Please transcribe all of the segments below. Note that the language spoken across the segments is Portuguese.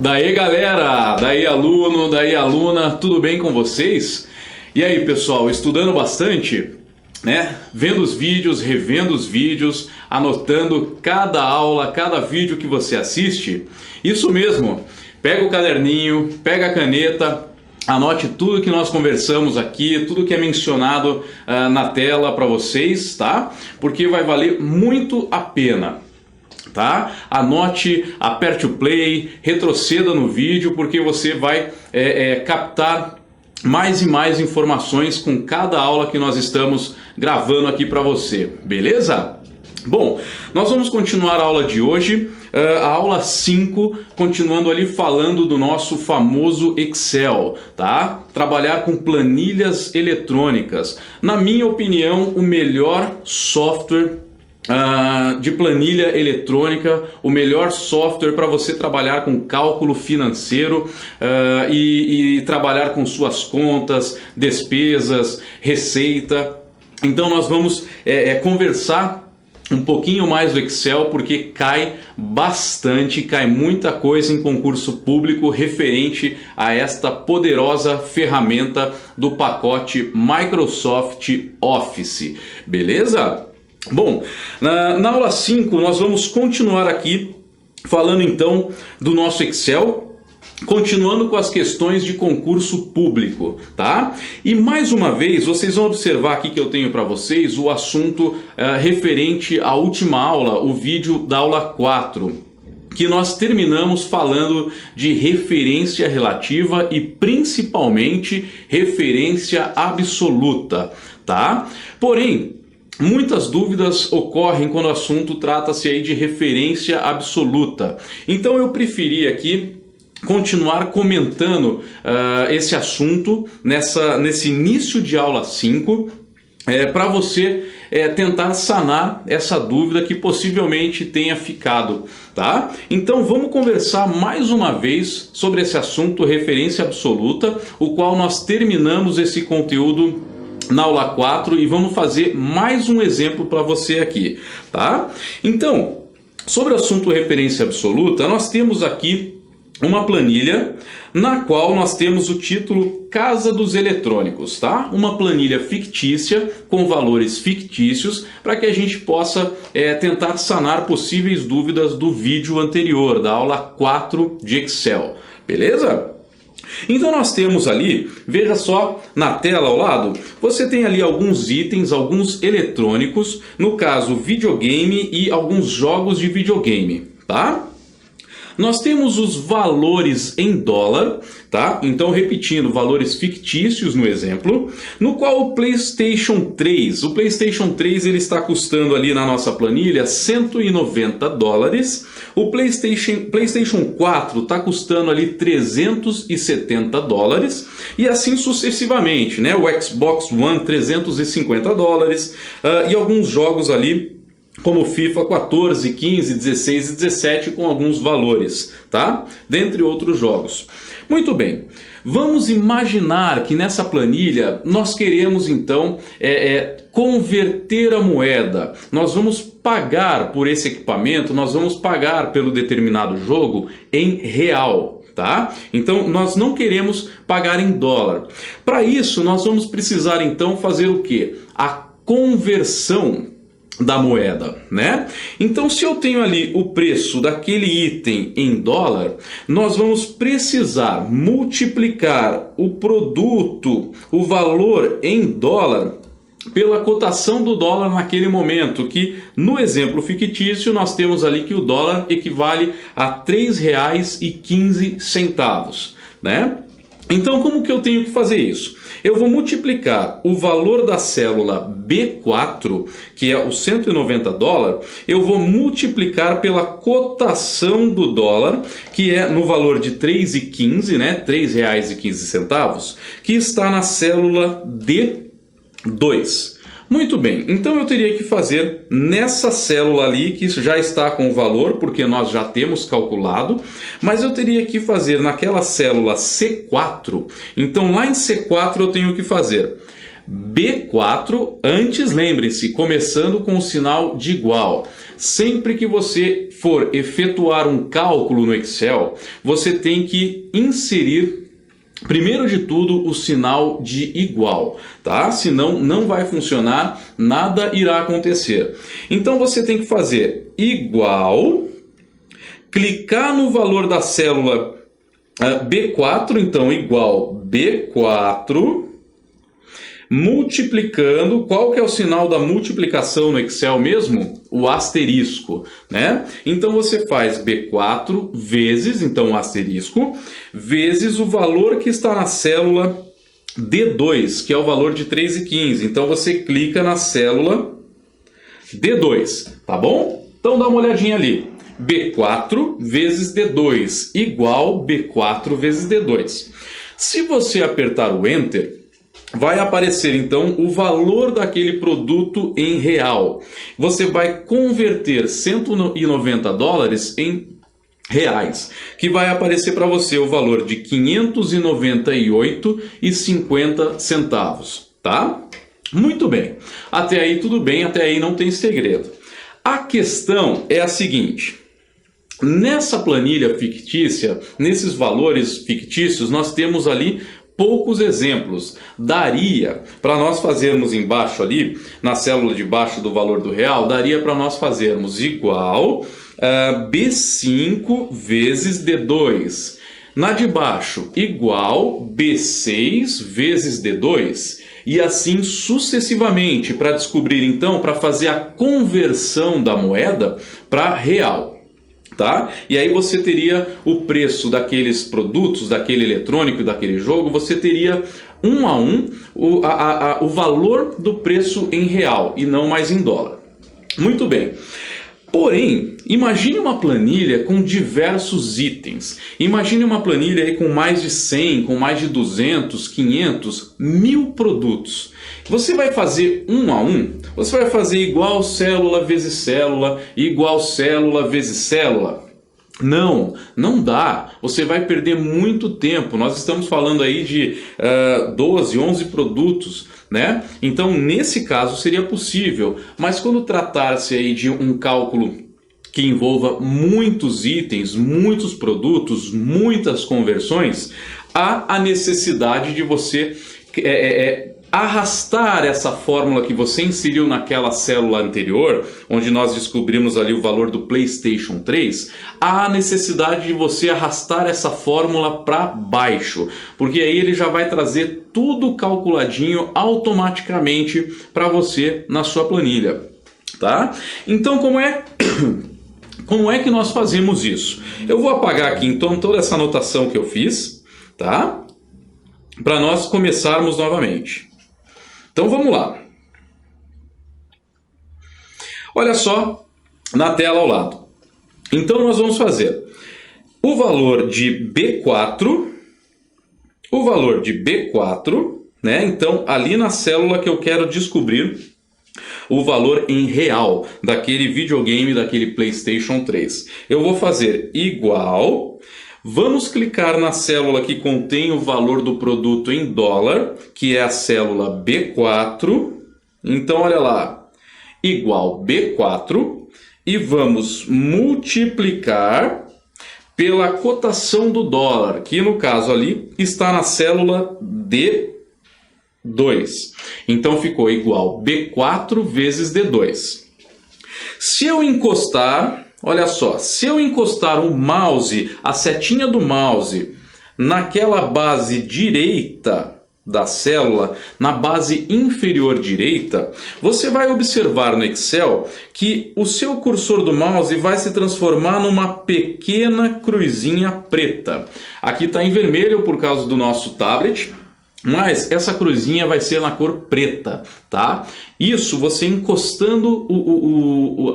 Daí galera, daí aluno, daí aluna, tudo bem com vocês? E aí pessoal, estudando bastante, né? Vendo os vídeos, revendo os vídeos, anotando cada aula, cada vídeo que você assiste? Isso mesmo, pega o caderninho, pega a caneta, anote tudo que nós conversamos aqui, tudo que é mencionado na tela para vocês, tá? Porque vai valer muito a pena. Tá? Anote, aperte o play, retroceda no vídeo, porque você vai captar mais e mais informações com cada aula que nós estamos gravando aqui para você, beleza? Bom, nós vamos continuar a aula de hoje, a aula 5, continuando ali falando do nosso famoso Excel, tá? Trabalhar com planilhas eletrônicas. Na minha opinião, o melhor software de planilha eletrônica, o melhor software para você trabalhar com cálculo financeiro e trabalhar com suas contas, despesas, receita. Então nós vamos conversar um pouquinho mais do Excel, porque cai bastante, cai muita coisa em concurso público referente a esta poderosa ferramenta do pacote Microsoft Office, beleza? Bom, na aula 5 nós vamos continuar aqui falando então do nosso Excel, continuando com as questões de concurso público, tá? E mais uma vez, vocês vão observar aqui que eu tenho para vocês o assunto referente à última aula, o vídeo da aula 4, que nós terminamos falando de referência relativa e principalmente referência absoluta, tá? Porém, muitas dúvidas ocorrem quando o assunto trata-se aí de referência absoluta. Então eu preferi aqui continuar comentando esse assunto nesse início de aula 5, para você tentar sanar essa dúvida que possivelmente tenha ficado, tá? Então vamos conversar mais uma vez sobre esse assunto referência absoluta, o qual nós terminamos esse conteúdo na aula 4 e vamos fazer mais um exemplo para você aqui, tá? Então, sobre o assunto referência absoluta, nós temos aqui uma planilha na qual nós temos o título Casa dos Eletrônicos, tá? Uma planilha fictícia com valores fictícios para que a gente possa tentar sanar possíveis dúvidas do vídeo anterior, da aula 4 de Excel, beleza? Então nós temos ali, veja só na tela ao lado, você tem ali alguns itens, alguns eletrônicos, no caso videogame e alguns jogos de videogame, tá? Nós temos os valores em dólar, tá? Então, repetindo, valores fictícios no exemplo, no qual o PlayStation 3 ele está custando ali na nossa planilha $190, o PlayStation 4 está custando ali $370 e assim sucessivamente, né? O Xbox One $350 e alguns jogos ali como FIFA 14, 15, 16 e 17 com alguns valores, tá? Dentre outros jogos. Muito bem, vamos imaginar que nessa planilha nós queremos então converter a moeda. Nós vamos pagar por esse equipamento, nós vamos pagar pelo determinado jogo em real. Tá? Então nós não queremos pagar em dólar. Para isso nós vamos precisar então fazer o quê? A conversão da moeda, né? Então se eu tenho ali o preço daquele item em dólar, nós vamos precisar multiplicar o produto, o valor em dólar, pela cotação do dólar naquele momento, que no exemplo fictício nós temos ali que o dólar equivale a R$ 3,15, né? Então como que eu tenho que fazer isso? Eu vou multiplicar o valor da célula B4, que é o $190, eu vou multiplicar pela cotação do dólar, que é no valor de 3,15, né? R$ 3,15, que está na célula D2. Muito bem, então eu teria que fazer nessa célula ali, que já está com o valor, porque nós já temos calculado, mas eu teria que fazer naquela célula C4, então lá em C4 eu tenho que fazer B4, antes lembrem-se, começando com o sinal de igual. Sempre que você for efetuar um cálculo no Excel, você tem que inserir, primeiro de tudo, o sinal de igual, tá? Senão não vai funcionar, nada irá acontecer. Então você tem que fazer igual, clicar no valor da célula B4, então igual B4, multiplicando. Qual que é o sinal da multiplicação no Excel mesmo? O asterisco, né? Então você faz B4 vezes, então o asterisco, vezes o valor que está na célula D2, que é o valor de 3,15. Então você clica na célula D2, tá bom? Então dá uma olhadinha ali. B4 vezes D2 igual B4 vezes D2. Se você apertar o Enter, vai aparecer então o valor daquele produto em real. Você vai converter $190 em reais, que vai aparecer para você o valor de R$ 598,50, tá? Muito bem. Até aí tudo bem, até aí não tem segredo. A questão é a seguinte: nessa planilha fictícia, nesses valores fictícios, nós temos ali poucos exemplos. Daria para nós fazermos embaixo ali, na célula de baixo do valor do real, daria para nós fazermos igual B5 vezes D2. Na de baixo, igual B6 vezes D2. E assim sucessivamente, para descobrir então, para fazer a conversão da moeda para real. Tá? E aí você teria o preço daqueles produtos, daquele eletrônico, daquele jogo, você teria um a um o valor do preço em real e não mais em dólar. Muito bem. Porém, imagine uma planilha com diversos itens. Imagine uma planilha aí com mais de 100, com mais de 200, 500, 1000 produtos. Você vai fazer um a um? Você vai fazer igual célula vezes célula, igual célula vezes célula? Não, não dá. Você vai perder muito tempo. Nós estamos falando aí de 12, 11 produtos, né? Então, nesse caso, seria possível. Mas quando tratar-se aí de um cálculo que envolva muitos itens, muitos produtos, muitas conversões, há a necessidade de você arrastar essa fórmula que você inseriu naquela célula anterior, onde nós descobrimos ali o valor do PlayStation 3, há a necessidade de você arrastar essa fórmula para baixo, porque aí ele já vai trazer tudo calculadinho automaticamente para você na sua planilha, tá? Então, como é que nós fazemos isso? Eu vou apagar aqui então toda essa anotação que eu fiz, tá? Para nós começarmos novamente. Então vamos lá. Olha só na tela ao lado. Então nós vamos fazer o valor de B4, né? Então ali na célula que eu quero descobrir o valor em real daquele videogame, daquele PlayStation 3. Eu vou fazer igual. Vamos clicar na célula que contém o valor do produto em dólar, que é a célula B4. Então, olha lá, igual B4. E vamos multiplicar pela cotação do dólar, que no caso ali está na célula D2. Então, ficou igual B4 vezes D2. Se eu encostar... Olha só, se eu encostar o mouse, a setinha do mouse, naquela base direita da célula, na base inferior direita, você vai observar no Excel que o seu cursor do mouse vai se transformar numa pequena cruzinha preta. Aqui está em vermelho por causa do nosso tablet, mas essa cruzinha vai ser na cor preta, tá? Isso você encostando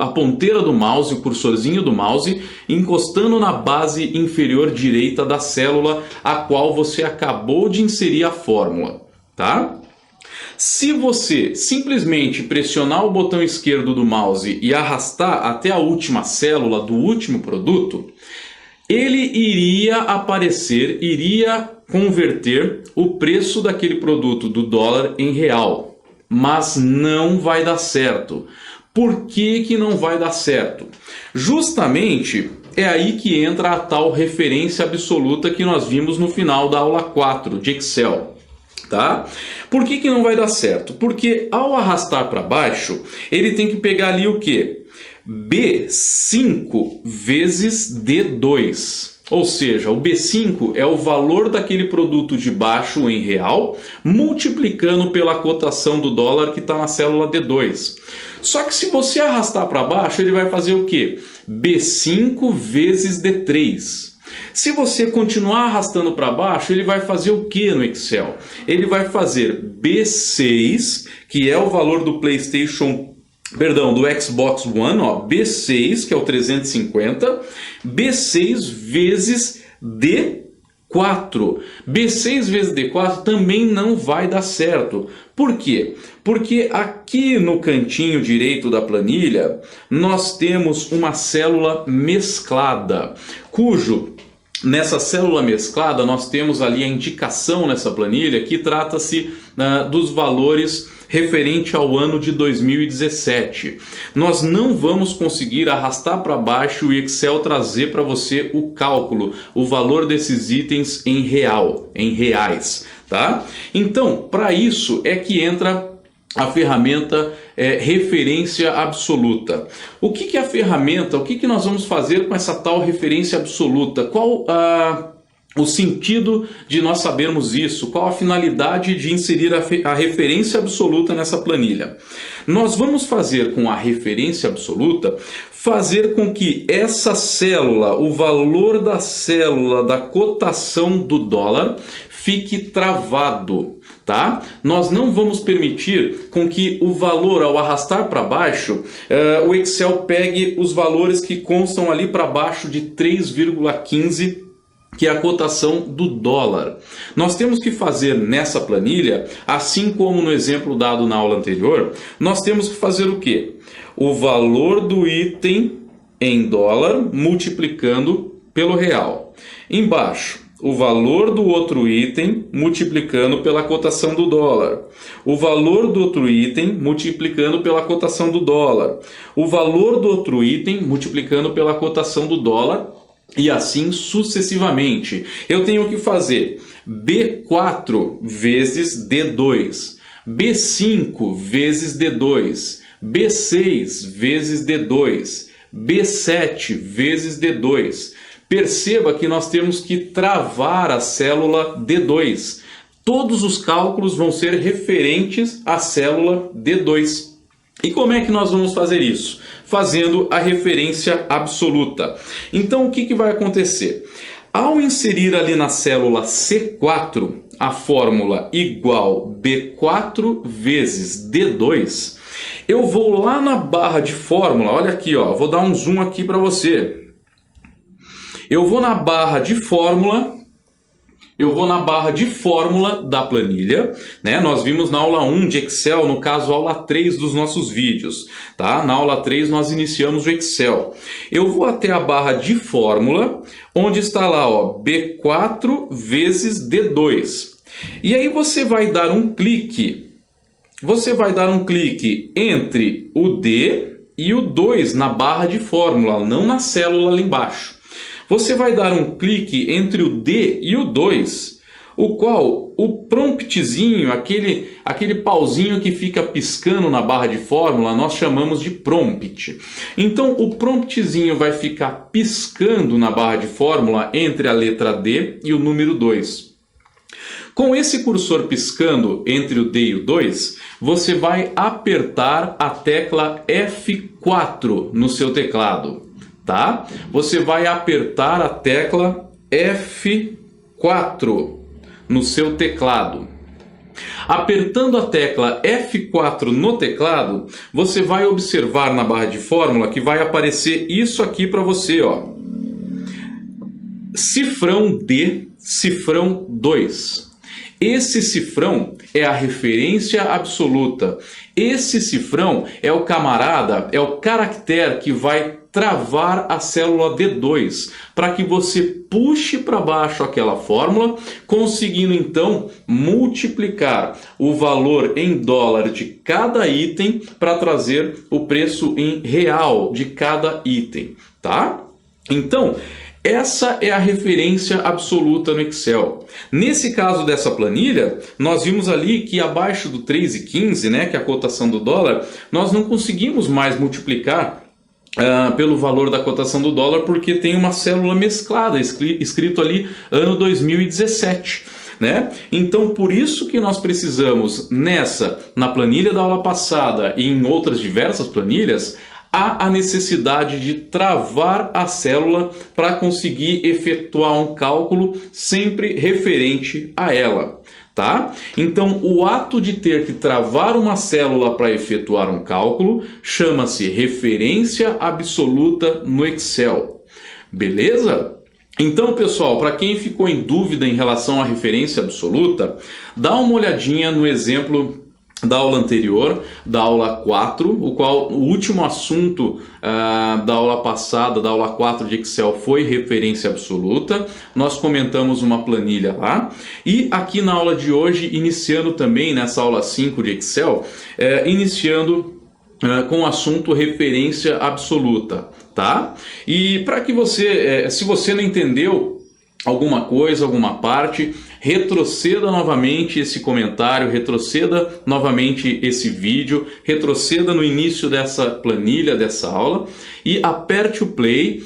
a ponteira do mouse, o cursorzinho do mouse, encostando na base inferior direita da célula a qual você acabou de inserir a fórmula, tá? Se você simplesmente pressionar o botão esquerdo do mouse e arrastar até a última célula do último produto, ele iria converter o preço daquele produto do dólar em real. mas não vai dar certo. Por que que não vai dar certo? Justamente é aí que entra a tal referência absoluta que nós vimos no final da aula 4 de Excel. Tá? Por que que não vai dar certo? Porque ao arrastar para baixo, ele tem que pegar ali o quê? B5 vezes D2. Ou seja, o B5 é o valor daquele produto de baixo em real, multiplicando pela cotação do dólar que está na célula D2. Só que se você arrastar para baixo, ele vai fazer o quê? B5 vezes D3. Se você continuar arrastando para baixo, ele vai fazer o que no Excel? Ele vai fazer B6, que é o valor do do Xbox One, ó, B6, que é o 350, B6 vezes D4. B6 vezes D4 também não vai dar certo. Por quê? Porque aqui no cantinho direito da planilha, nós temos uma célula mesclada, nessa célula mesclada nós temos ali a indicação nessa planilha que trata-se dos valores referente ao ano de 2017. Nós não vamos conseguir arrastar para baixo o Excel trazer para você o cálculo, o valor desses itens em reais, tá? Então, para isso é que entra a ferramenta referência absoluta. O que é a ferramenta? O que nós vamos fazer com essa tal referência absoluta? Qual o sentido de nós sabermos isso? Qual a finalidade de inserir a referência absoluta nessa planilha? Nós vamos fazer com a referência absoluta, fazer com que essa célula, o valor da célula da cotação do dólar, fique travado, tá? Nós não vamos permitir com que o valor, ao arrastar para baixo, o Excel pegue os valores que constam ali para baixo de 3,15, que é a cotação do dólar. Nós temos que fazer nessa planilha, assim como no exemplo dado na aula anterior, nós temos que fazer o quê? O valor do item em dólar multiplicando pelo real. Embaixo, o valor do outro item multiplicando pela cotação do dólar. O valor do outro item multiplicando pela cotação do dólar. O valor do outro item multiplicando pela cotação do dólar. E assim sucessivamente. Eu tenho que fazer B4 vezes D2, B5 vezes D2, B6 vezes D2, B7 vezes D2. Perceba que nós temos que travar a célula D2. Todos os cálculos vão ser referentes à célula D2. E como é que nós vamos fazer isso? Fazendo a referência absoluta. Então, o que vai acontecer? Ao inserir ali na célula C4 a fórmula igual B4 vezes D2, eu vou lá na barra de fórmula, olha aqui, ó, vou dar um zoom aqui para você. Eu vou na barra de fórmula... da planilha, né? Nós vimos na aula 1 de Excel, no caso aula 3 dos nossos vídeos, tá? Na aula 3 nós iniciamos o Excel. Eu vou até a barra de fórmula, onde está lá, ó, B4 vezes D2. E aí você vai dar um clique. Entre o D e o 2 na barra de fórmula, não na célula ali embaixo. Você vai dar um clique entre o D e o 2, o qual o promptzinho, aquele pauzinho que fica piscando na barra de fórmula, nós chamamos de prompt. Então o promptzinho vai ficar piscando na barra de fórmula entre a letra D e o número 2. Com esse cursor piscando entre o D e o 2, você vai apertar a tecla F4 no seu teclado. Tá? Você vai apertar a tecla F4 no seu teclado. Apertando a tecla F4 no teclado, você vai observar na barra de fórmula que vai aparecer isso aqui para você, ó. Cifrão D, cifrão 2. Esse cifrão é a referência absoluta. Esse cifrão é o camarada, é o caractere que vai travar a célula D2, para que você puxe para baixo aquela fórmula, conseguindo então multiplicar o valor em dólar de cada item para trazer o preço em real de cada item, tá? Então, essa é a referência absoluta no Excel. Nesse caso dessa planilha, nós vimos ali que abaixo do 3,15, né, que é a cotação do dólar, nós não conseguimos mais multiplicar pelo valor da cotação do dólar, porque tem uma célula mesclada, escrito ali ano 2017. Né? Então, por isso que nós precisamos, na planilha da aula passada e em outras diversas planilhas, há a necessidade de travar a célula para conseguir efetuar um cálculo sempre referente a ela. Tá? Então, o ato de ter que travar uma célula para efetuar um cálculo chama-se referência absoluta no Excel. Beleza? Então, pessoal, para quem ficou em dúvida em relação à referência absoluta, dá uma olhadinha no exemplo da aula anterior, da aula 4, o último assunto da aula passada, da aula 4 de Excel, foi referência absoluta. Nós comentamos uma planilha lá. E aqui na aula de hoje, iniciando também nessa aula 5 de Excel, iniciando com o assunto referência absoluta, tá? E para que você, se você não entendeu alguma coisa, alguma parte, retroceda novamente esse comentário, retroceda novamente esse vídeo, retroceda no início dessa planilha, dessa aula e aperte o play,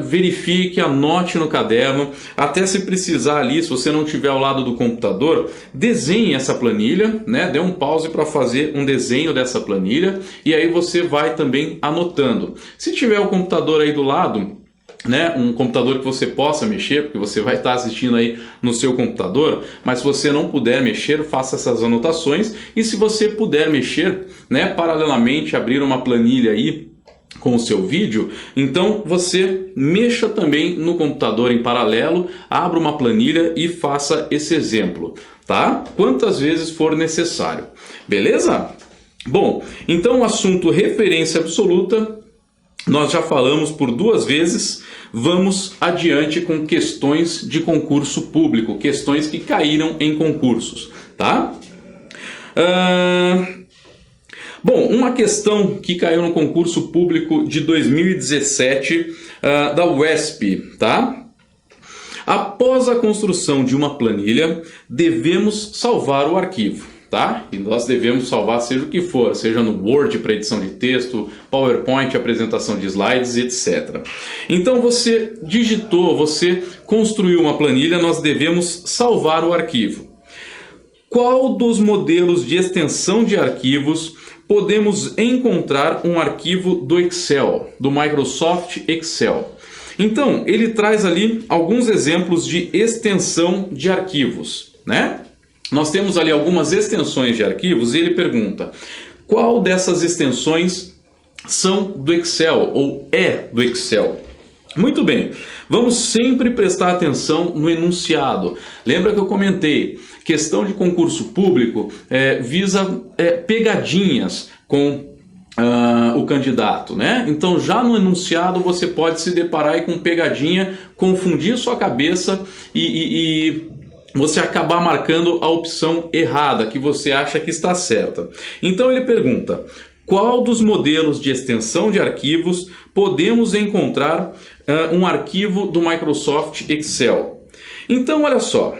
verifique, anote no caderno, até se precisar ali, se você não estiver ao lado do computador, desenhe essa planilha, né? Dê um pause para fazer um desenho dessa planilha e aí você vai também anotando. Se tiver o computador aí do lado, né, um computador que você possa mexer, porque você vai estar assistindo aí no seu computador, mas se você não puder mexer, faça essas anotações, e se você puder mexer, né, paralelamente abrir uma planilha aí com o seu vídeo, então você mexa também no computador em paralelo, abra uma planilha e faça esse exemplo, tá? Quantas vezes for necessário, beleza? Bom, então o assunto referência absoluta nós já falamos por 2 vezes, vamos adiante com questões de concurso público, questões que caíram em concursos, tá? Bom, uma questão que caiu no concurso público de 2017 da UESP, tá? Após a construção de uma planilha, devemos salvar o arquivo. Tá? E nós devemos salvar seja o que for, seja no Word para edição de texto, PowerPoint, apresentação de slides, etc. Então você digitou, você construiu uma planilha, nós devemos salvar o arquivo. Qual dos modelos de extensão de arquivos podemos encontrar um arquivo do Excel, do Microsoft Excel? Então, ele traz ali alguns exemplos de extensão de arquivos, né? Nós temos ali algumas extensões de arquivos e ele pergunta: qual dessas extensões são do Excel ou é do Excel? Muito bem, vamos sempre prestar atenção no enunciado. Lembra que eu comentei, questão de concurso público visa pegadinhas com o candidato, né? Então já no enunciado você pode se deparar aí com pegadinha, confundir sua cabeça e você acabar marcando a opção errada, que você acha que está certa. Então ele pergunta: qual dos modelos de extensão de arquivos podemos encontrar um arquivo do Microsoft Excel? Então olha só,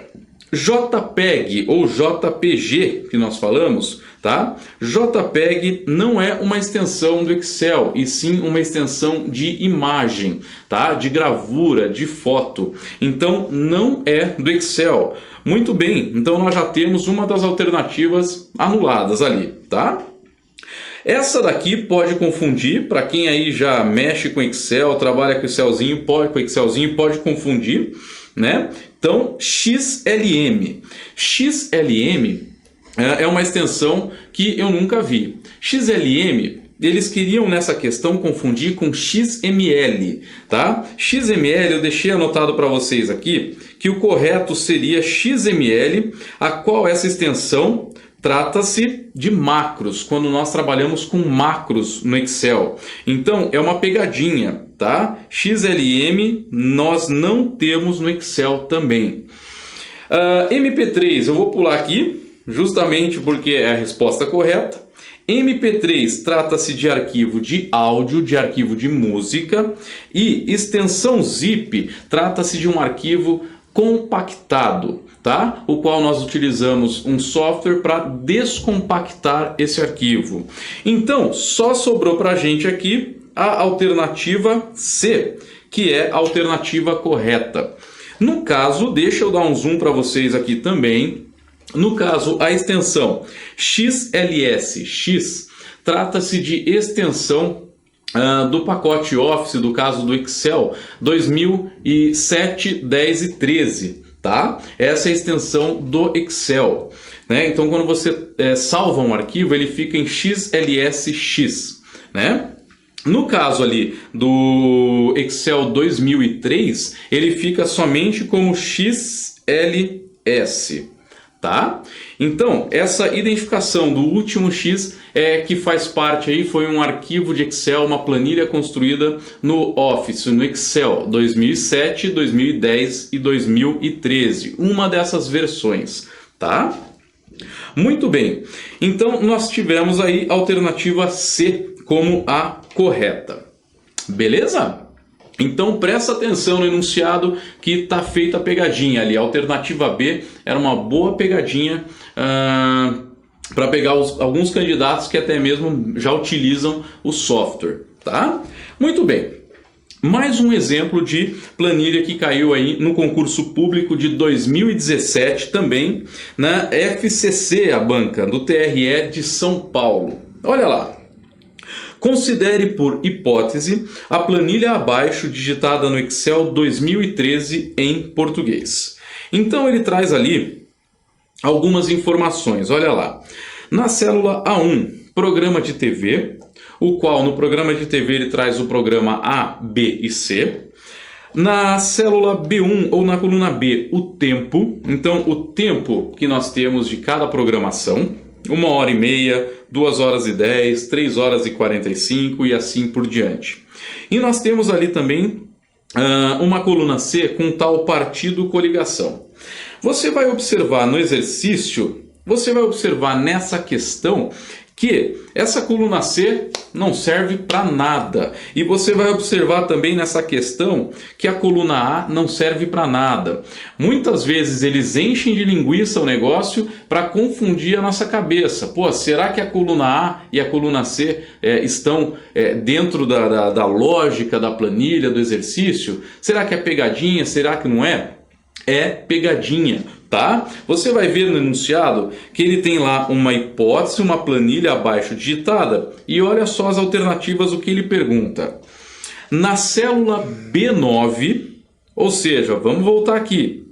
JPEG ou JPG que nós falamos, tá? JPEG não é uma extensão do Excel, e sim uma extensão de imagem, tá? De gravura, de foto. Então não é do Excel. Muito bem, então nós já temos uma das alternativas anuladas ali, tá? Essa daqui pode confundir, para quem aí já mexe com Excel, trabalha com Excelzinho, pode confundir, né? Então, XLM. XLM é uma extensão que eu nunca vi. XLM eles queriam nessa questão confundir com XML, tá? XML eu deixei anotado para vocês aqui que o correto seria XML, a qual essa extensão trata-se de macros, quando nós trabalhamos com macros no Excel. Então, é uma pegadinha, tá? XLM nós não temos no Excel também. MP3, eu vou pular aqui, justamente porque é a resposta correta. MP3 trata-se de arquivo de áudio, de arquivo de música. E extensão zip trata-se de um arquivo compactado, tá? O qual nós utilizamos um software para descompactar esse arquivo. Então, só sobrou para a gente aqui a alternativa C, que é a alternativa correta. No caso, deixa eu dar um zoom para vocês aqui também. No caso, a extensão XLS, trata-se de extensão do pacote Office, do caso do Excel 2007, 10 e 13, tá? Essa é a extensão do Excel, né? Então, quando você salva um arquivo, ele fica em XLSX, né? No caso ali do Excel 2003, ele fica somente como XLS, tá? Então, essa identificação do último X que faz parte aí, foi um arquivo de Excel, uma planilha construída no Office, no Excel 2007, 2010 e 2013, uma dessas versões, tá? Muito bem, então nós tivemos aí a alternativa C como a correta, beleza? Então presta atenção no enunciado que está feita a pegadinha ali. A alternativa B era uma boa pegadinha para pegar alguns candidatos que até mesmo já utilizam o software, tá? Muito bem. Mais um exemplo de planilha que caiu aí no concurso público de 2017 também na FCC, a banca do TRE de São Paulo. Olha lá. Considere por hipótese a planilha abaixo digitada no Excel 2013 em português. Então ele traz ali algumas informações, olha lá. Na célula A1, programa de TV, o qual no programa de TV ele traz o programa A, B e C. Na célula B1 ou na coluna B, o tempo, então o tempo que nós temos de cada programação. 1h30, 2h10, 3h45 e assim por diante. E nós temos ali também uma coluna C com tal partido coligação. Você vai observar no exercício, você vai observar nessa questão que essa coluna C não serve para nada. E você vai observar também nessa questão que a coluna A não serve para nada. Muitas vezes eles enchem de linguiça o negócio para confundir a nossa cabeça. Pô, será que a coluna A e a coluna C estão dentro da lógica da planilha, do exercício? Será que é pegadinha? Será que não é? É pegadinha, tá? Você vai ver no enunciado que ele tem lá uma hipótese, uma planilha abaixo digitada, e olha só as alternativas, o que ele pergunta. Na célula B9, ou seja, vamos voltar aqui.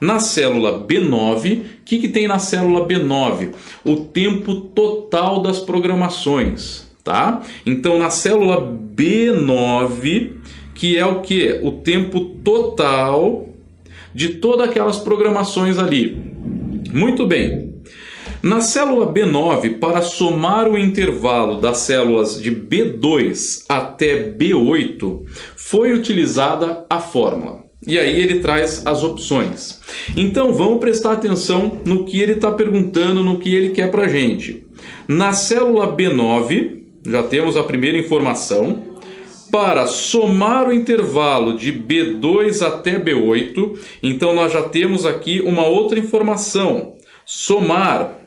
Na célula B9, o que tem na célula B9? O tempo total das programações, tá? Então, na célula B9, que é o quê? O tempo total de todas aquelas programações ali. Muito bem. Na célula B9, para somar o intervalo das células de B2 até B8, foi utilizada a fórmula. E aí ele traz as opções. Então vamos prestar atenção no que ele está perguntando, no que ele quer para a gente. Na célula B9, já temos a primeira informação. Para somar o intervalo de B2 até B8, então nós já temos aqui uma outra informação. Somar.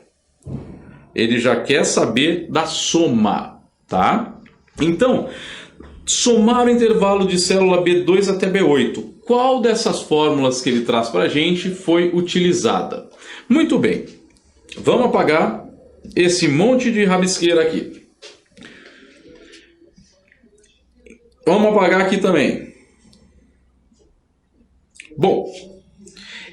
Ele já quer saber da soma, tá? Então, somar o intervalo de célula B2 até B8. Qual dessas fórmulas que ele traz para a gente foi utilizada? Muito bem. Vamos apagar esse monte de rabisqueira aqui. Vamos apagar aqui também. Bom,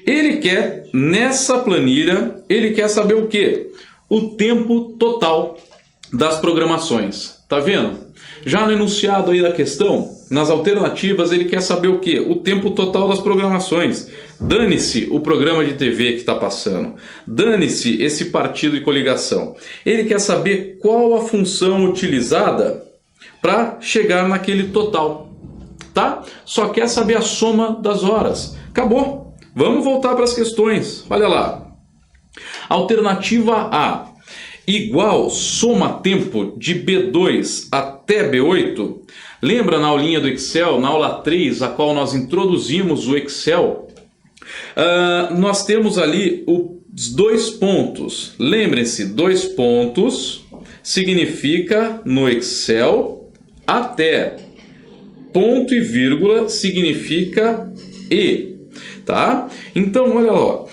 ele quer, nessa planilha, ele quer saber o quê? O tempo total das programações. Tá vendo? Já no enunciado aí da questão, nas alternativas, ele quer saber o quê? O tempo total das programações. Dane-se o programa de TV que está passando. Dane-se esse partido e coligação. Ele quer saber qual a função utilizada para chegar naquele total. Tá? Só quer saber a soma das horas. Acabou. Vamos voltar para as questões. Olha lá. Alternativa A. Igual soma tempo de B2 até B8. Lembra na aulinha do Excel, na aula 3, a qual nós introduzimos o Excel? Nós temos ali os 2 pontos. Lembrem-se, 2 pontos significa no Excel até. Ponto e vírgula significa e. Tá? Então, olha lá.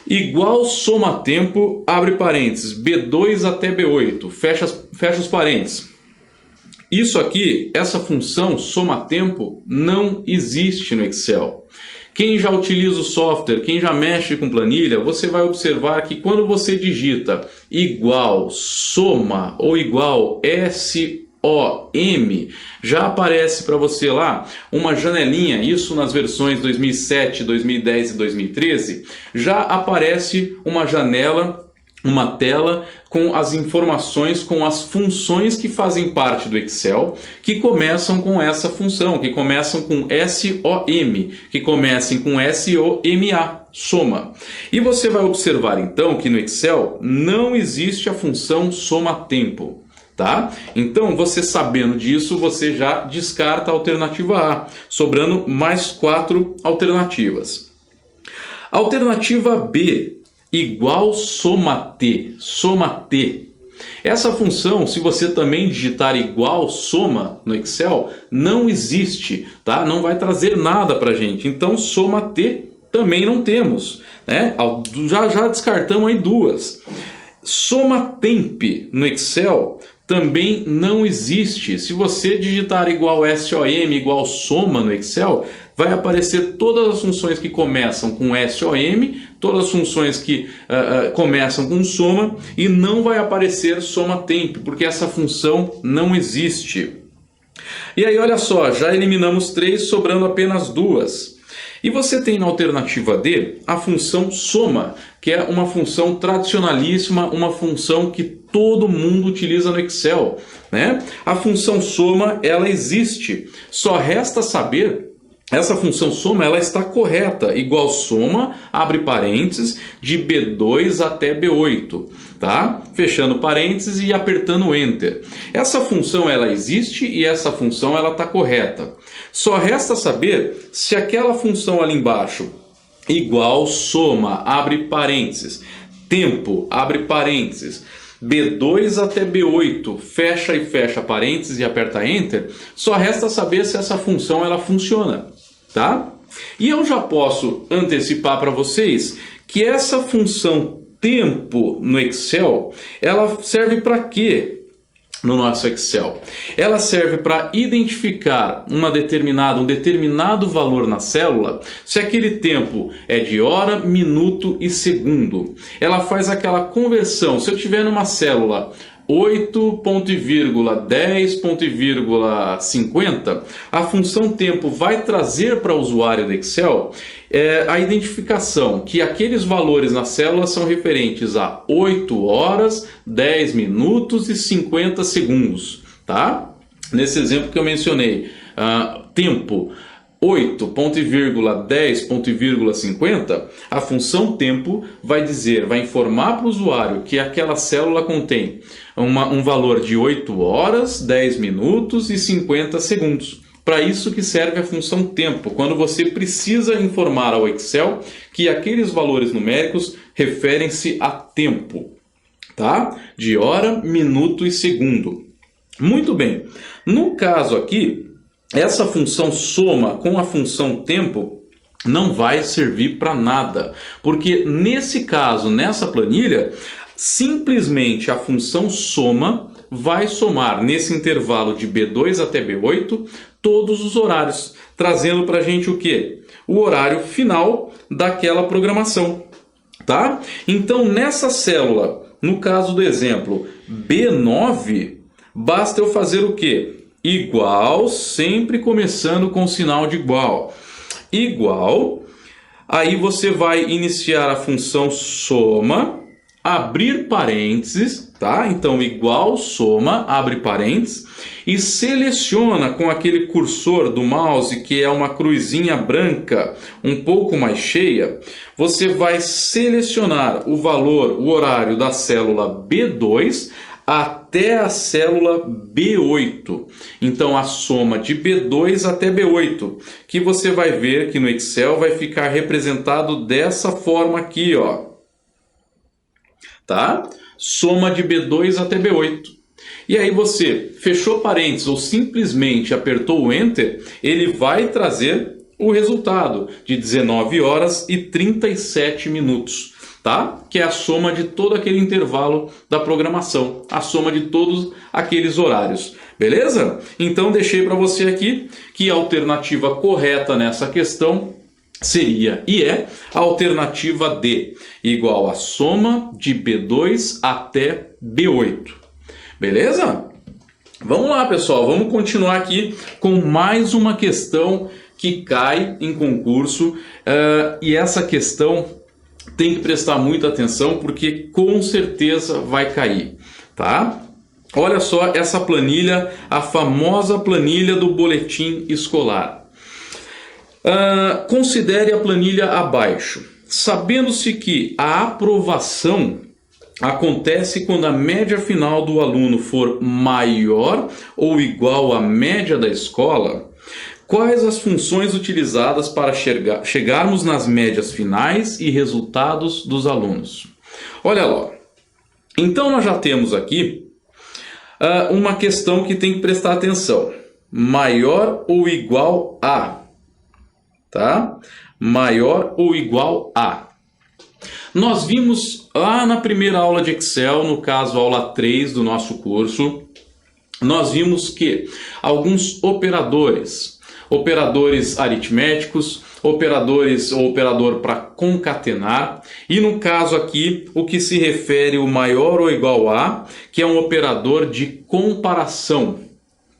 Igual soma tempo, abre parênteses, B2 até B8, fecha os parênteses. Isso aqui, essa função soma tempo, não existe no Excel. Quem já utiliza o software, quem já mexe com planilha, você vai observar que quando você digita igual soma ou igual SOM, já aparece para você lá uma janelinha, isso nas versões 2007, 2010 e 2013, já aparece uma janela, uma tela com as informações, com as funções que fazem parte do Excel, que começam com essa função, que começam com SOM, que comecem com SOMA, soma. E você vai observar então que no Excel não existe a função soma-tempo. Tá? Então, você sabendo disso, você já descarta a alternativa A, sobrando mais 4 alternativas. Alternativa B, igual soma-T, soma-T. Essa função, se você também digitar igual soma no Excel, não existe, tá? Não vai trazer nada para a gente. Então, soma-T também não temos, né? Já descartamos aí 2. Soma-temp no Excel também não existe. Se você digitar igual SOM, igual soma no Excel, vai aparecer todas as funções que começam com SOM, todas as funções que começam com soma, e não vai aparecer soma-temp, porque essa função não existe. E aí, olha só, já eliminamos 3, sobrando apenas 2. E você tem na alternativa D a função soma, que é uma função tradicionalíssima, uma função que todo mundo utiliza no Excel, né? A função soma, ela existe, só resta saber, essa função soma, ela está correta, igual soma, abre parênteses, de B2 até B8, tá? Fechando parênteses e apertando Enter. Essa função, ela existe e essa função, ela está correta. Só resta saber se aquela função ali embaixo, igual soma, abre parênteses, tempo, abre parênteses, B2 até B8, fecha e fecha parênteses e aperta Enter, só resta saber se essa função ela funciona, tá? E eu já posso antecipar para vocês que essa função tempo no Excel, ela serve para quê? No nosso Excel. Ela serve para identificar um determinado valor na célula, se aquele tempo é de hora, minuto e segundo. Ela faz aquela conversão. Se eu tiver numa célula 8.10.50, a função tempo vai trazer para o usuário do Excel a identificação que aqueles valores na célula são referentes a 8 horas, 10 minutos e 50 segundos, tá? Nesse exemplo que eu mencionei, tempo 8.10.50, a função tempo vai informar para o usuário que aquela célula contém um valor de 8 horas, 10 minutos e 50 segundos. Para isso que serve a função tempo, quando você precisa informar ao Excel que aqueles valores numéricos referem-se a tempo, tá? De hora, minuto e segundo. Muito bem. No caso aqui, essa função soma com a função tempo não vai servir para nada, porque nesse caso, nessa planilha, simplesmente a função soma vai somar nesse intervalo de B2 até B8 todos os horários, trazendo para a gente o quê? O horário final daquela programação, tá? Então, nessa célula, no caso do exemplo B9, Basta eu fazer o quê? Igual, sempre começando com o sinal de igual. Igual, aí você vai iniciar a função soma, abrir parênteses, tá? Então, igual, soma, abre parênteses, e seleciona com aquele cursor do mouse, que é uma cruzinha branca, um pouco mais cheia, você vai selecionar o valor, o horário da célula B2 até a célula B8. Então, a soma de B2 até B8, que você vai ver que no Excel vai ficar representado dessa forma aqui, ó. Tá? Soma de B2 até B8. E aí você fechou parênteses ou simplesmente apertou o Enter, ele vai trazer o resultado de 19 horas e 37 minutos, tá? Que é a soma de todo aquele intervalo da programação, a soma de todos aqueles horários. Beleza? Então deixei para você aqui que a alternativa correta nessa questão seria, e é, a alternativa D, igual a soma de B2 até B8. Beleza? Vamos lá, pessoal, vamos continuar aqui com mais uma questão que cai em concurso, e essa questão tem que prestar muita atenção porque com certeza vai cair, tá? Olha só essa planilha, a famosa planilha do boletim escolar. Considere a planilha abaixo. Sabendo-se que a aprovação acontece quando a média final do aluno for maior ou igual à média da escola, quais as funções utilizadas para chegarmos nas médias finais e resultados dos alunos? Olha lá. Então nós já temos aqui uma questão que tem que prestar atenção. Maior ou igual a. Tá? Maior ou igual a. Nós vimos lá na primeira aula de Excel, no caso aula 3 do nosso curso, nós vimos que alguns operadores aritméticos, operador para concatenar, e no caso aqui o que se refere o maior ou igual a, que é um operador de comparação.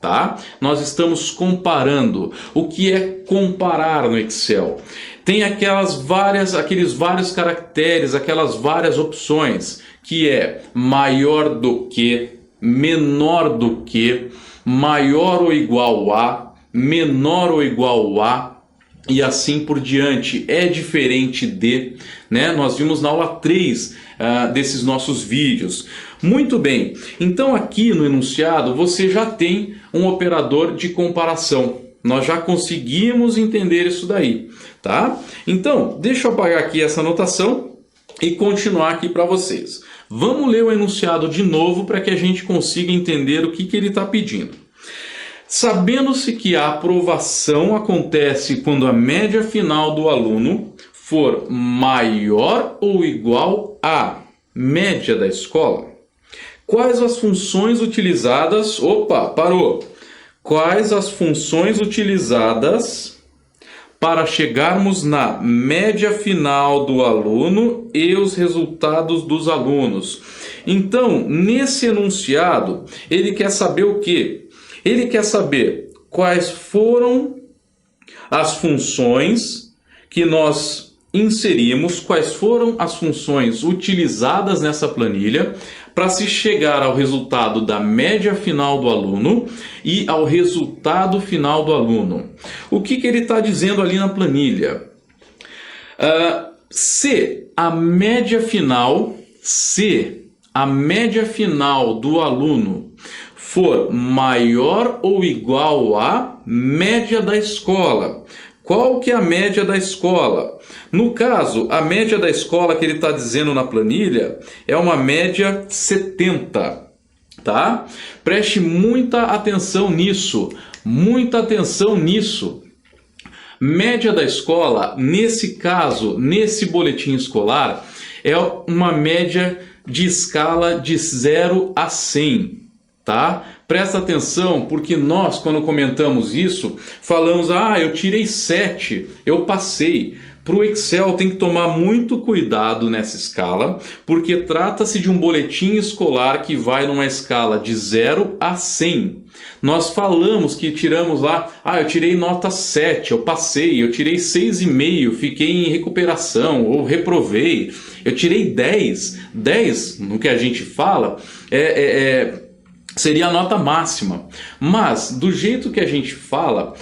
Tá? Nós estamos comparando. O que é comparar no Excel? Tem aqueles vários caracteres, aquelas várias opções, que é maior do que, menor do que, maior ou igual a, menor ou igual a, e assim por diante. É diferente de, né? Nós vimos na aula 3 desses nossos vídeos. Muito bem, então aqui no enunciado você já tem um operador de comparação. Nós já conseguimos entender isso daí, tá? Então, deixa eu apagar aqui essa anotação e continuar aqui para vocês. Vamos ler o enunciado de novo para que a gente consiga entender o que ele está pedindo. Sabendo-se que a aprovação acontece quando a média final do aluno for maior ou igual à média da escola, quais as funções utilizadas... Opa, parou! Quais as funções utilizadas para chegarmos na média final do aluno e os resultados dos alunos? Então, nesse enunciado, ele quer saber o quê? Ele quer saber quais foram as funções que nós inserimos, quais foram as funções utilizadas nessa planilha para se chegar ao resultado da média final do aluno e ao resultado final do aluno. O que ele está dizendo ali na planilha? Se a média final do aluno for maior ou igual à média da escola. Qual que é a média da escola? No caso, a média da escola que ele está dizendo na planilha é uma média 70, tá? Preste muita atenção nisso, Média da escola, nesse caso, nesse boletim escolar, é uma média de escala de 0 a 100. Tá? Presta atenção, porque nós, quando comentamos isso, falamos, eu tirei 7, eu passei. para o Excel tem que tomar muito cuidado nessa escala, porque trata-se de um boletim escolar que vai numa escala de 0 a 100. Nós falamos que tiramos lá, eu tirei nota 7, eu passei, eu tirei 6,5, fiquei em recuperação, ou reprovei, eu tirei 10. 10, no que a gente fala, seria a nota máxima. Mas, do jeito que a gente fala,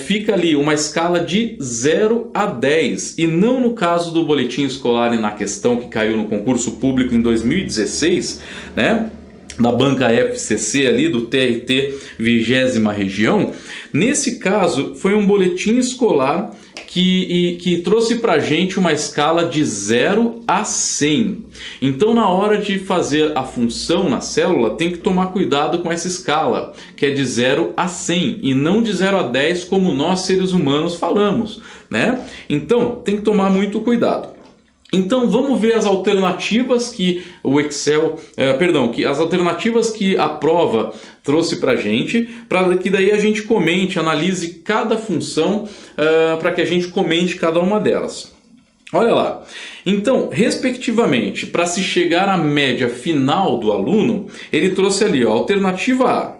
fica ali uma escala de 0 a 10. E não no caso do boletim escolar e na questão que caiu no concurso público em 2016, né? Da banca FCC ali, do TRT 20ª região. Nesse caso, foi um boletim escolar que trouxe para a gente uma escala de 0 a 100. Então, na hora de fazer a função na célula, tem que tomar cuidado com essa escala, que é de 0 a 100, e não de 0 a 10, como nós seres humanos falamos, né? Então, tem que tomar muito cuidado. Então vamos ver as alternativas que o Excel, as alternativas que a prova trouxe para a gente, para que daí a gente comente, analise cada função, para que a gente comente cada uma delas. Olha lá. Então, respectivamente, para se chegar à média final do aluno, ele trouxe ali, ó, alternativa A,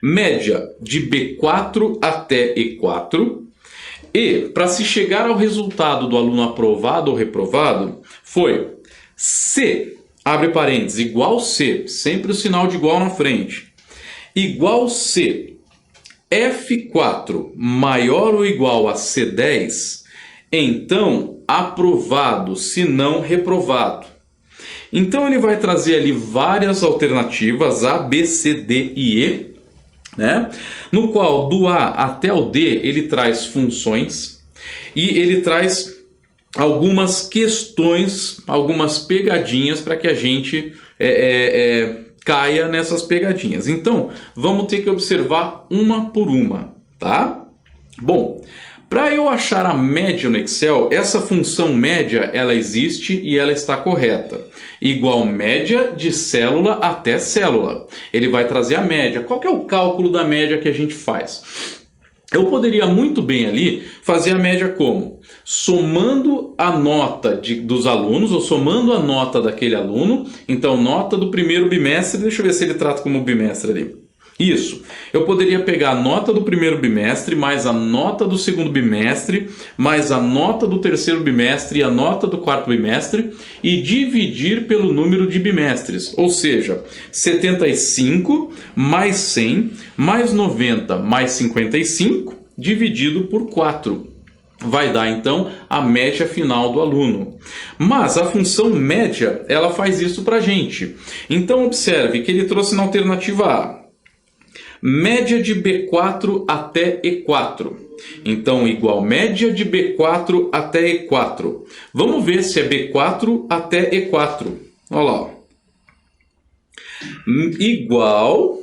média de B4 até E4. E, para se chegar ao resultado do aluno aprovado ou reprovado, foi C, abre parênteses, igual C, sempre o sinal de igual na frente, igual C, F4 maior ou igual a C10, então aprovado, se não reprovado. Então ele vai trazer ali várias alternativas, A, B, C, D e E, né? No qual do A até o D ele traz funções e ele traz algumas questões, algumas pegadinhas para que a gente caia nessas pegadinhas. Então vamos ter que observar uma por uma, tá? Bom, para eu achar a média no Excel, essa função média ela existe e ela está correta. Igual média de célula até célula. Ele vai trazer a média. Qual que é o cálculo da média que a gente faz? Eu poderia muito bem ali fazer a média como? Somando a nota dos alunos, ou somando a nota daquele aluno. Então, nota do primeiro bimestre, deixa eu ver se ele trata como bimestre ali. Isso, eu poderia pegar a nota do primeiro bimestre, mais a nota do segundo bimestre, mais a nota do terceiro bimestre e a nota do quarto bimestre e dividir pelo número de bimestres, ou seja, 75 mais 100 mais 90 mais 55 dividido por 4. Vai dar então a média final do aluno. Mas a função média, ela faz isso para a gente. Então observe que ele trouxe na alternativa A média de B4 até E4. Então, igual média de B4 até E4. Vamos ver se é B4 até E4. Olha lá. Igual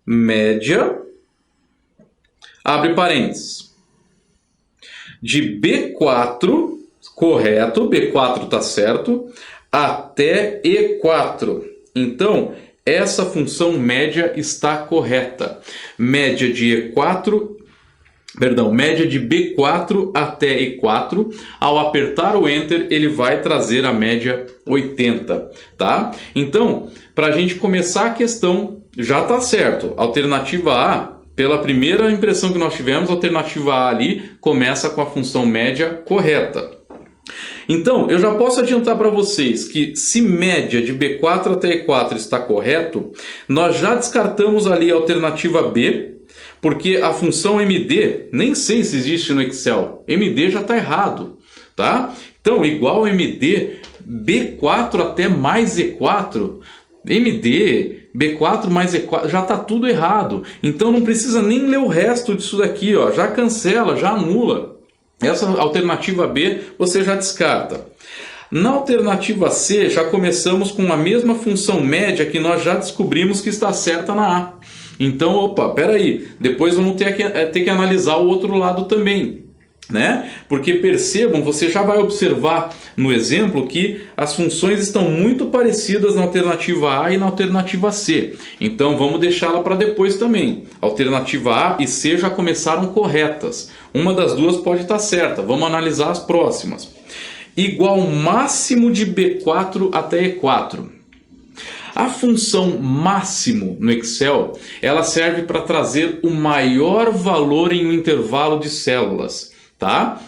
média, abre parênteses, de B4, correto, B4 está certo, até E4. Então, essa função média está correta. Média de B4 até E4. Ao apertar o Enter, ele vai trazer a média 80, tá? Então, para a gente começar a questão, já está certo. Alternativa A, pela primeira impressão que nós tivemos, a alternativa A ali começa com a função média correta. Então, eu já posso adiantar para vocês que se média de B4 até E4 está correto, nós já descartamos ali a alternativa B, porque a função MD, nem sei se existe no Excel, MD já está errado, tá? Então, igual MD, B4 até mais E4, MD, B4 mais E4, já está tudo errado. Então, não precisa nem ler o resto disso daqui, ó, já cancela, já anula. Essa alternativa B você já descarta. Na alternativa C, já começamos com a mesma função média que nós já descobrimos que está certa na A. Então, peraí, depois vamos ter que analisar o outro lado também. né? Porque percebam, você já vai observar no exemplo que as funções estão muito parecidas na alternativa A e na alternativa C. Então vamos deixá-la para depois também. Alternativa A e C já começaram corretas. Uma das duas pode estar certa. Vamos analisar as próximas. Igual máximo de B4 até E4. A função máximo no Excel, ela serve para trazer o maior valor em um intervalo de células, tá?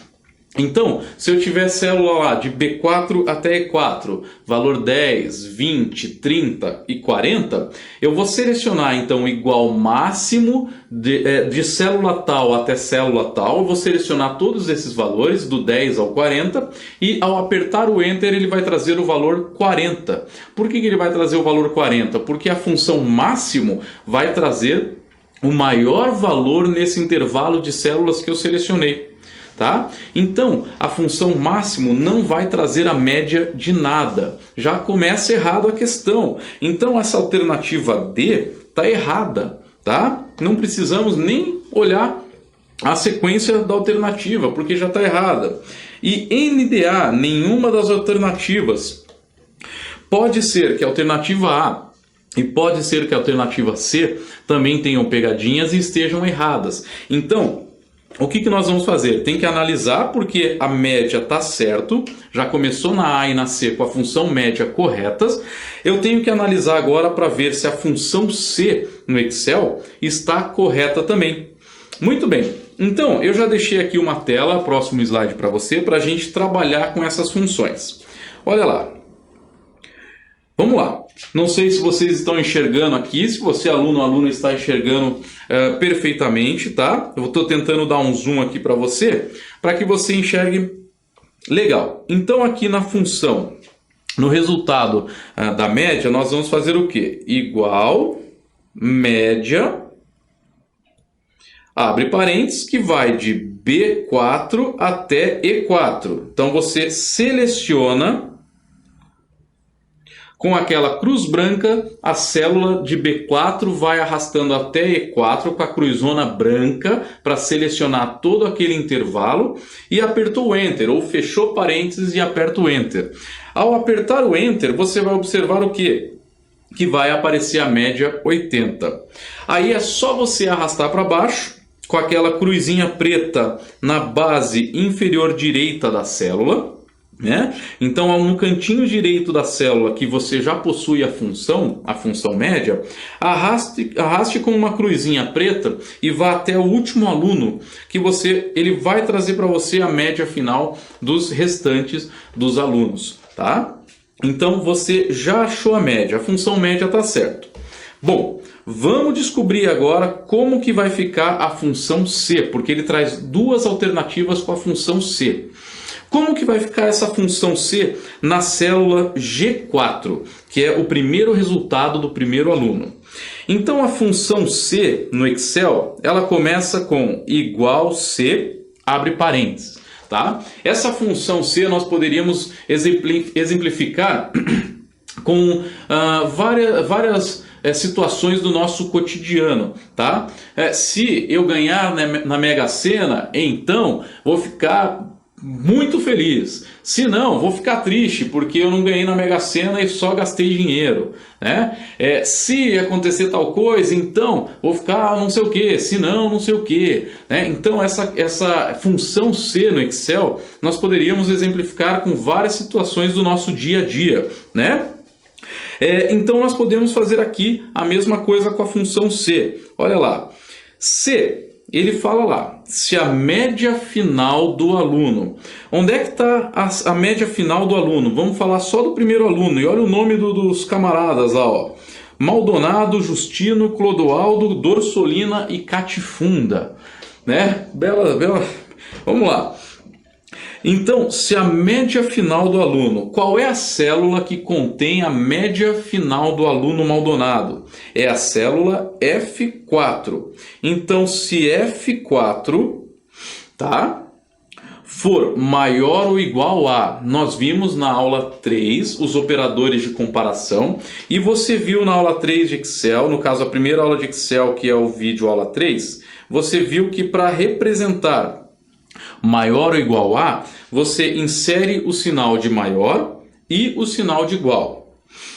Então, se eu tiver célula lá de B4 até E4, valor 10, 20, 30 e 40, eu vou selecionar então o igual máximo de célula tal até célula tal, eu vou selecionar todos esses valores, do 10 ao 40, e ao apertar o Enter ele vai trazer o valor 40. Por que ele vai trazer o valor 40? Porque a função máximo vai trazer o maior valor nesse intervalo de células que eu selecionei. Tá? Então, a função máximo não vai trazer a média de nada. Já começa errado a questão. Então, essa alternativa D está errada. Tá? Não precisamos nem olhar a sequência da alternativa, porque já está errada. E NDA, nenhuma das alternativas. Pode ser que a alternativa A e pode ser que a alternativa C também tenham pegadinhas e estejam erradas. Então, o que nós vamos fazer? Tem que analisar porque a média está certo, já começou na A e na C com a função média corretas. Eu tenho que analisar agora para ver se a função C no Excel está correta também. Muito bem, então eu já deixei aqui uma tela, próximo slide para você, para a gente trabalhar com essas funções. Olha lá. Vamos lá. Não sei se vocês estão enxergando aqui, se você aluno ou aluna está enxergando perfeitamente, tá? Eu estou tentando dar um zoom aqui para que você enxergue legal. Então aqui na função, no resultado da média, nós vamos fazer o quê? Igual média, abre parênteses, que vai de B4 até E4. Então você seleciona com aquela cruz branca, a célula de B4 vai arrastando até E4 com a cruzona branca para selecionar todo aquele intervalo e apertou o Enter, ou fechou parênteses e aperta o Enter. Ao apertar o Enter, você vai observar o quê? Que vai aparecer a média 80. Aí é só você arrastar para baixo, com aquela cruzinha preta na base inferior direita da célula, né? Então, no cantinho direito da célula que você já possui a função média, arraste com uma cruzinha preta e vá até o último aluno, que ele vai trazer para você a média final dos restantes dos alunos, tá? Então, você já achou a média, a função média está certo. Bom, vamos descobrir agora como que vai ficar a função C, porque ele traz duas alternativas com a função C. Como que vai ficar essa função C na célula G4, que é o primeiro resultado do primeiro aluno? Então a função C no Excel, ela começa com igual C, abre parênteses, tá? Essa função C nós poderíamos exemplificar com várias situações do nosso cotidiano, tá? Se eu ganhar na Mega Sena, então vou ficar muito feliz. Se não, vou ficar triste porque eu não ganhei na Mega Sena e só gastei dinheiro, né? Se acontecer tal coisa, então vou ficar não sei o que. Se não, não sei o que, né? Então essa função C no Excel nós poderíamos exemplificar com várias situações do nosso dia a dia, né? Então nós podemos fazer aqui a mesma coisa com a função C. Olha lá, C. Ele fala lá, se a média final do aluno. Onde é que está a média final do aluno? Vamos falar só do primeiro aluno. E olha o nome dos camaradas lá, ó. Maldonado, Justino, Clodoaldo, Dorsolina e Catifunda. Né? Bela. Vamos lá. Então, se a média final do aluno, qual é a célula que contém a média final do aluno Maldonado? É a célula F4. Então, se F4, tá, for maior ou igual a, nós vimos na aula 3 os operadores de comparação, e você viu na aula 3 de Excel, no caso a primeira aula de Excel, que é o vídeo aula 3, você viu que para representar maior ou igual a, você insere o sinal de maior e o sinal de igual.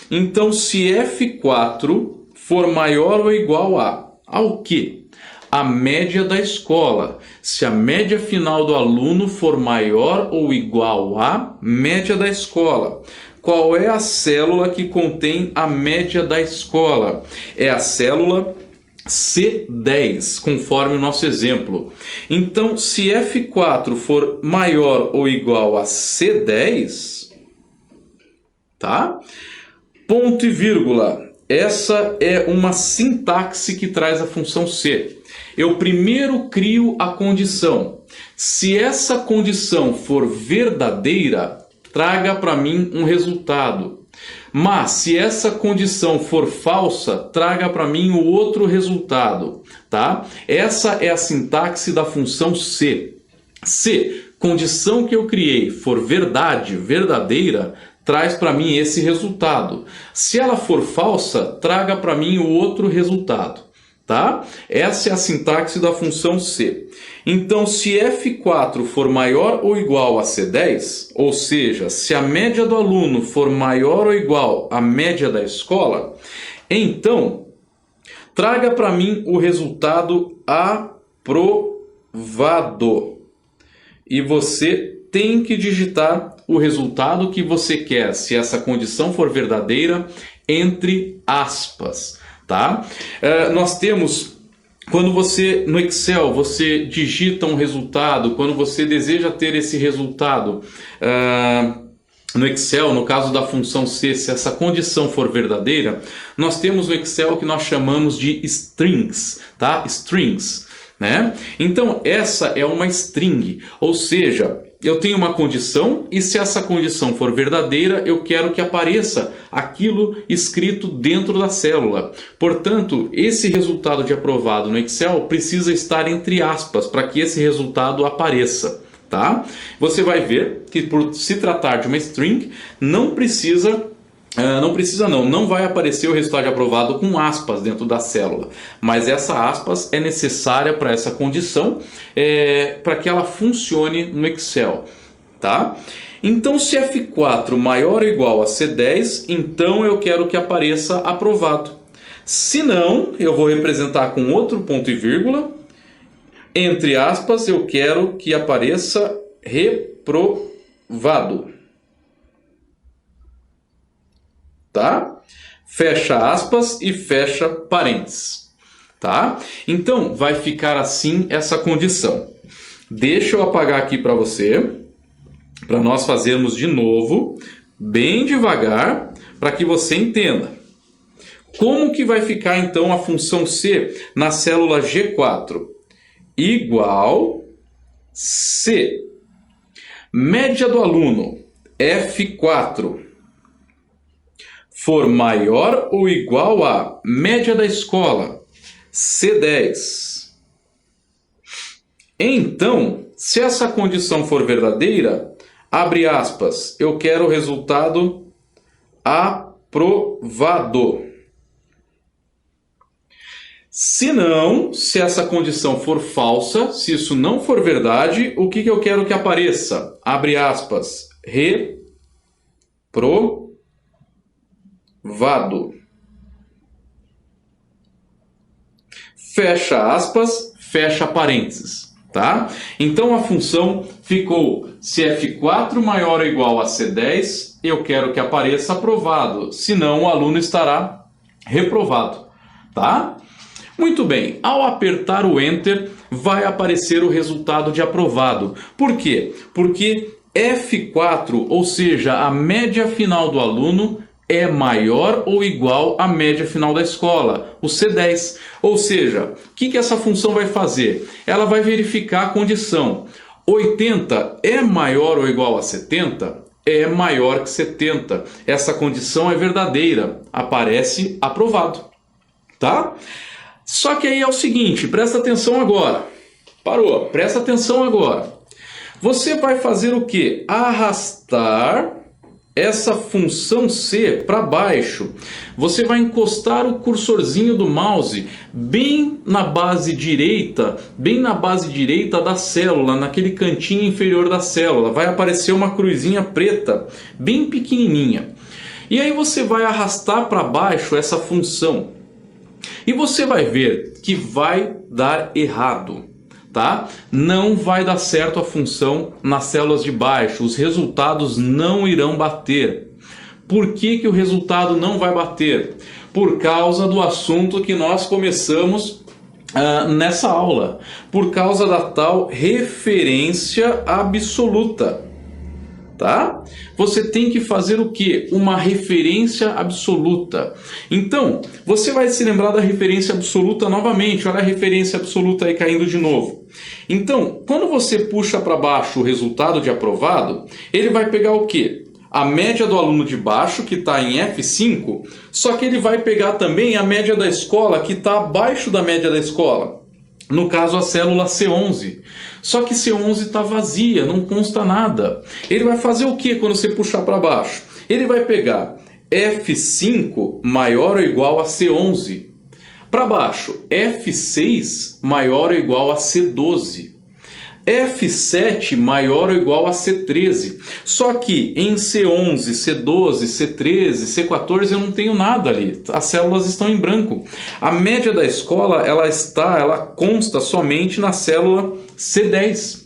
Então, se F4 for maior ou igual ao quê? A média da escola. Se a média final do aluno for maior ou igual à média da escola. Qual é a célula que contém a média da escola? É a célula C10, conforme o nosso exemplo. Então, se F4 for maior ou igual a C10, tá? Ponto e vírgula. Essa é uma sintaxe que traz a função C. Eu primeiro crio a condição. Se essa condição for verdadeira, traga para mim um resultado. Mas se essa condição for falsa, traga para mim o outro resultado, tá? Essa é a sintaxe da função C. Se condição que eu criei for verdade, verdadeira, traz para mim esse resultado. Se ela for falsa, traga para mim o outro resultado, tá? Essa é a sintaxe da função C. Então, se F4 for maior ou igual a C10, ou seja, se a média do aluno for maior ou igual à média da escola, então, traga para mim o resultado aprovado. E você tem que digitar o resultado que você quer, se essa condição for verdadeira, entre aspas, tá? Nós temos, quando você, no Excel, você digita um resultado, quando você deseja ter esse resultado, no Excel, no caso da função C, se essa condição for verdadeira, nós temos no Excel o que nós chamamos de strings, tá? Strings, né? Então, essa é uma string, ou seja, eu tenho uma condição e se essa condição for verdadeira, eu quero que apareça aquilo escrito dentro da célula. Portanto, esse resultado de aprovado no Excel precisa estar entre aspas para que esse resultado apareça, tá? Você vai ver que por se tratar de uma string, não vai aparecer o resultado de aprovado com aspas dentro da célula, mas essa aspas é necessária para essa condição, para que ela funcione no Excel, tá? Então, se F4 maior ou igual a C10, então eu quero que apareça aprovado. Se não, eu vou representar com outro ponto e vírgula, entre aspas, eu quero que apareça reprovado. Tá? Fecha aspas e fecha parênteses, tá? Então, vai ficar assim essa condição. Deixa eu apagar aqui para você, para nós fazermos de novo, bem devagar, para que você entenda. Como que vai ficar, então, a função C na célula G4? Igual C. Média do aluno, F4. For maior ou igual a média da escola, C10. Então, se essa condição for verdadeira, abre aspas, eu quero o resultado aprovado. Se não, se essa condição for falsa, se isso não for verdade, o que eu quero que apareça? Abre aspas, reprovado. Fecha aspas, fecha parênteses, tá? Então a função ficou, se F4 maior ou igual a C10, eu quero que apareça aprovado, senão o aluno estará reprovado, tá? Muito bem, ao apertar o Enter, vai aparecer o resultado de aprovado. Por quê? Porque F4, ou seja, a média final do aluno, é maior ou igual à média final da escola, o C10. Ou seja, o que essa função vai fazer? Ela vai verificar a condição. 80 é maior ou igual a 70? É maior que 70. Essa condição é verdadeira. Aparece aprovado. Tá? Só que aí é o seguinte, presta atenção agora. Parou, presta atenção agora. Você vai fazer o quê? Arrastar essa função C para baixo, você vai encostar o cursorzinho do mouse bem na base direita da célula, naquele cantinho inferior da célula. Vai aparecer uma cruzinha preta, bem pequenininha. E aí você vai arrastar para baixo essa função. E você vai ver que vai dar errado. Tá? Não vai dar certo a função nas células de baixo, os resultados não irão bater. Por que o resultado não vai bater? Por causa do assunto que nós começamos nessa aula, por causa da tal referência absoluta. Tá? Você tem que fazer o quê? Uma referência absoluta. Então, você vai se lembrar da referência absoluta novamente. Olha a referência absoluta aí caindo de novo. Então, quando você puxa para baixo o resultado de aprovado, ele vai pegar o quê? A média do aluno de baixo, que está em F5, só que ele vai pegar também a média da escola, que está abaixo da média da escola. No caso, a célula C11. Só que C11 está vazia, não consta nada. Ele vai fazer o que quando você puxar para baixo? Ele vai pegar F5 maior ou igual a C11. Para baixo, F6 maior ou igual a C12. F7 maior ou igual a C13. Só que em C11, C12, C13, C14 eu não tenho nada ali. As células estão em branco. A média da escola ela consta somente na célula C10.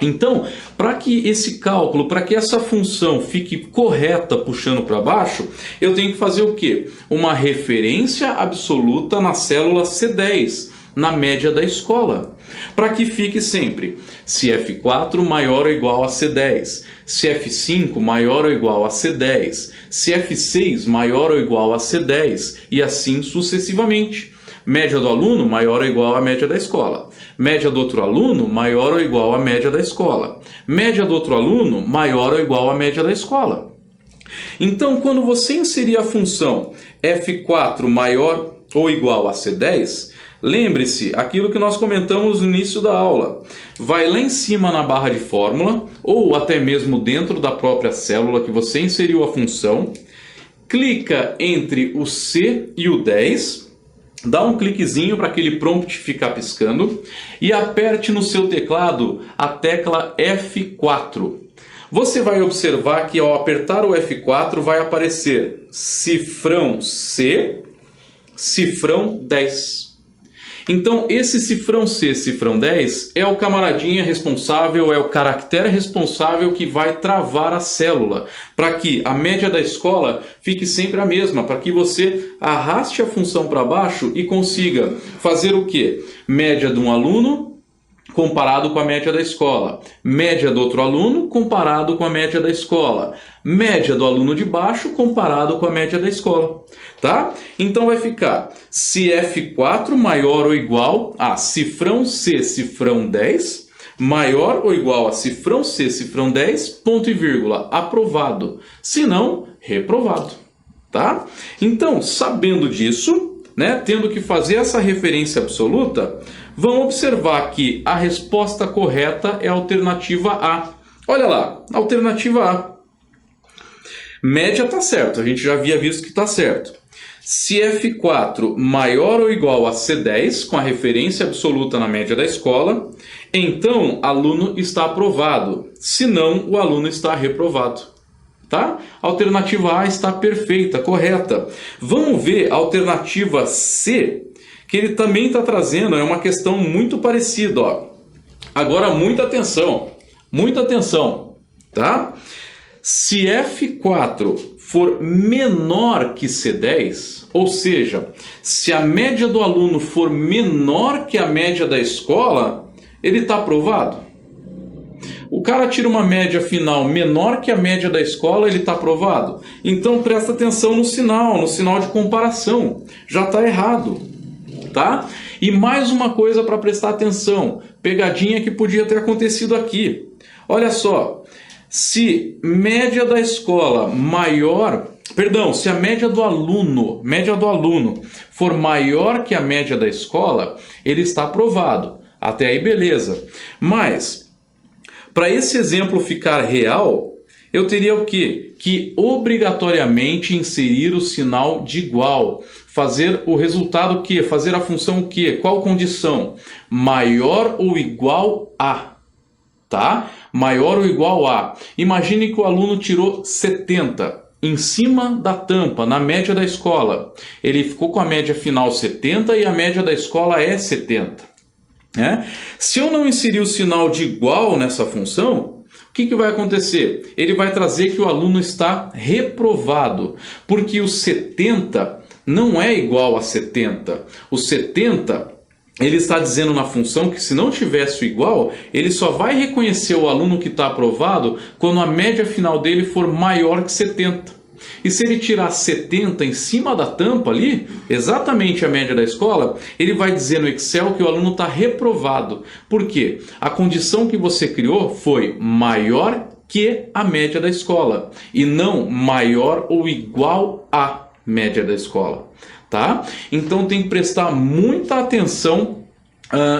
Então, para que esse cálculo, para que essa função fique correta puxando para baixo, eu tenho que fazer o quê? Uma referência absoluta na célula C10, na média da escola. Para que fique sempre se F4 maior ou igual a C10, se F5 maior ou igual a C10, se F6 maior ou igual a C10 e assim sucessivamente. Média do aluno maior ou igual à média da escola. Média do outro aluno maior ou igual à média da escola. Média do outro aluno maior ou igual à média da escola. Então, quando você inserir a função F4 maior ou igual a C10, lembre-se, aquilo que nós comentamos no início da aula. Vai lá em cima na barra de fórmula, ou até mesmo dentro da própria célula que você inseriu a função, clica entre o C e o 10, dá um cliquezinho para aquele prompt ficar piscando e aperte no seu teclado a tecla F4. Você vai observar que ao apertar o F4 vai aparecer cifrão C, cifrão 10. Então, esse cifrão C, cifrão 10, é o camaradinha responsável, é o caractere responsável que vai travar a célula, para que a média da escola fique sempre a mesma, para que você arraste a função para baixo e consiga fazer o quê? Média de um aluno comparado com a média da escola, média do outro aluno comparado com a média da escola, média do aluno de baixo comparado com a média da escola, tá? Então vai ficar se F4 maior ou igual a cifrão C, cifrão 10, maior ou igual a cifrão C, cifrão 10, ponto e vírgula, aprovado, se não, reprovado, tá? Então, sabendo disso, né, tendo que fazer essa referência absoluta, vamos observar que a resposta correta é a alternativa A. Olha lá, alternativa A. Média está certo, a gente já havia visto que está certo. Se F4 maior ou igual a C10, com a referência absoluta na média da escola, então aluno está aprovado, senão o aluno está reprovado. Tá? A alternativa A está perfeita, correta. Vamos ver a alternativa C, que ele também está trazendo, é uma questão muito parecida. Ó. Agora, muita atenção, tá? Se F4 for menor que C10, ou seja, se a média do aluno for menor que a média da escola, ele está aprovado? O cara tira uma média final menor que a média da escola, ele está aprovado? Então presta atenção no sinal de comparação. Já está errado, tá? E mais uma coisa para prestar atenção, pegadinha que podia ter acontecido aqui. Olha só, se média da escola se a média do aluno for maior que a média da escola, ele está aprovado. Até aí beleza. Mas para esse exemplo ficar real, eu teria o quê? Que obrigatoriamente inserir o sinal de igual. Fazer o resultado o quê? Fazer a função o quê? Qual condição? Maior ou igual a. Tá? Maior ou igual a. Imagine que o aluno tirou 70 em cima da tampa, na média da escola. Ele ficou com a média final 70 e a média da escola é 70. Se eu não inserir o sinal de igual nessa função, o que vai acontecer? Ele vai trazer que o aluno está reprovado, porque o 70 não é igual a 70. O 70, ele está dizendo na função que se não tivesse o igual, ele só vai reconhecer o aluno que está aprovado quando a média final dele for maior que 70. E se ele tirar 70 em cima da tampa ali, exatamente a média da escola, ele vai dizer no Excel que o aluno está reprovado. Por quê? A condição que você criou foi maior que a média da escola e não maior ou igual a média da escola, tá? Então tem que prestar muita atenção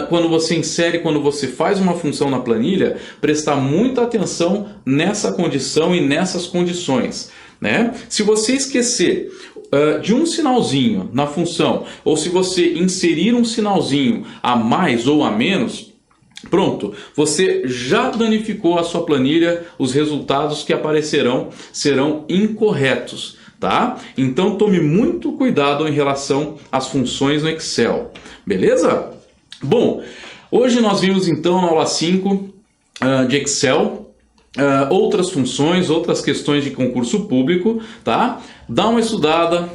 quando você insere, quando você faz uma função na planilha, prestar muita atenção nessa condição e nessas condições, né? Se você esquecer de um sinalzinho na função, ou se você inserir um sinalzinho a mais ou a menos, pronto, você já danificou a sua planilha, os resultados que aparecerão serão incorretos, tá? Então tome muito cuidado em relação às funções no Excel, beleza? Bom, hoje nós vimos então na aula 5 de Excel outras funções, outras questões de concurso público, tá? Dá uma estudada,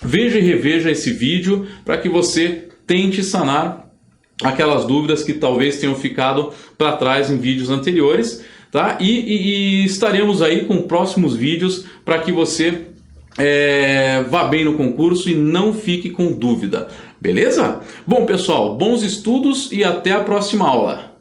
veja e reveja esse vídeo para que você tente sanar aquelas dúvidas que talvez tenham ficado para trás em vídeos anteriores, tá? E estaremos aí com próximos vídeos para que você vá bem no concurso e não fique com dúvida, beleza? Bom, pessoal, bons estudos e até a próxima aula.